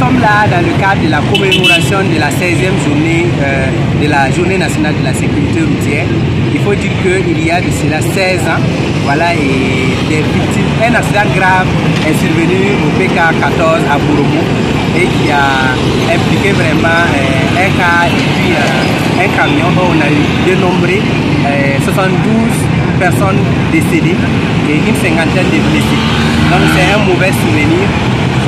sommes là dans le cadre de la commémoration de la 16e journée de la Journée nationale de la sécurité routière. Il faut dire qu'il y a de cela 16 ans, voilà, et des victimes. Un accident grave est survenu au PK14 à Boromo et qui a impliqué vraiment un cas et puis un camion où on a dénombré 72 personnes décédées et une cinquantaine de blessés. Donc c'est un mauvais souvenir.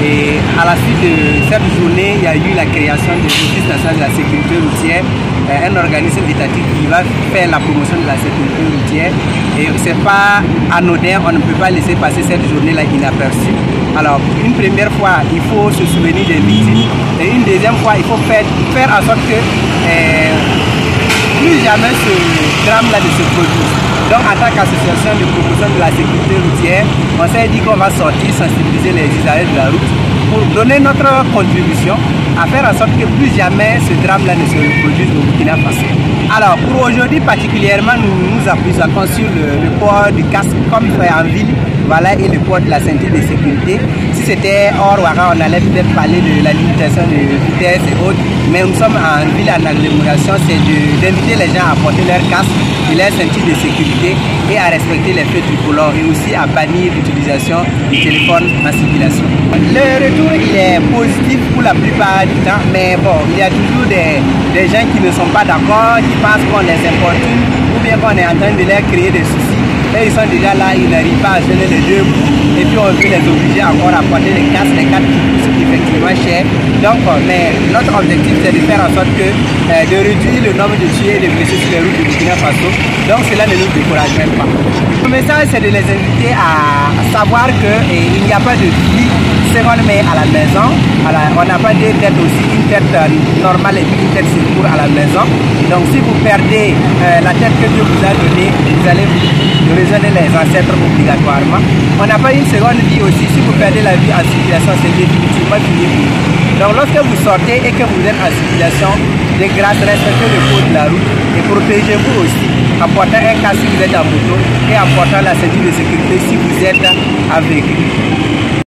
Et à la suite de cette journée, il y a eu la création de l'Office national de la sécurité routière, un organisme étatique qui va faire la promotion de la sécurité routière. Et c'est pas anodin, on ne peut pas laisser passer cette journée-là inaperçue. Alors, une première fois, il faut se souvenir des victimes. Et une deuxième fois, il faut faire en sorte que plus jamais ce drame-là ne se produise. Donc, en tant qu'association de promotion de la sécurité routière, on s'est dit qu'on va sortir, sensibiliser les usagers de la route pour donner notre contribution à faire en sorte que plus jamais ce drame-là ne se reproduise au Burkina Faso. Alors, pour aujourd'hui particulièrement, nous nous appuyons sur le port du casque comme il fait en ville, voilà, et le port de la ceinture de sécurité. Si c'était hors Ouara, on allait peut-être parler de la limitation de vitesse et autres, mais nous sommes en ville, en agglomération, c'est d'inviter les gens à porter leur casque et leur ceinture de sécurité et à respecter les feux tricolores et aussi à bannir l'utilisation du téléphone en circulation. Le retour il est positif pour la plupart du temps, mais bon, il y a toujours des gens qui ne sont pas d'accord, qui pensent qu'on les importune ou bien qu'on est en train de leur créer des soucis. Et ils sont déjà là, ils n'arrivent pas à gêner les deux bouts et puis on veut les obliger encore à porter les casques qui coûtent effectivement cher. Donc, mais notre objectif c'est de faire en sorte que de réduire le nombre de tués et de blessés sur les routes du Burkina Faso. Donc cela ne nous décourage même pas. Le message c'est de les inviter à savoir qu'il n'y a pas de vie seconde main à la maison. On n'a pas deux têtes aussi, une tête normale et puis une tête secours à la maison. Donc si vous perdez la tête que Dieu vous a donnée, vous allez rejoindre les ancêtres obligatoirement. On n'a pas une seconde vie aussi. Si vous perdez la vie en circulation, c'est définitivement fini pour vous. Donc lorsque vous sortez et que vous êtes en circulation, de grâce, respectez le code de la route et protégez-vous aussi en portant un casque si vous êtes en moto et en portant la ceinture de sécurité si vous êtes en véhicule.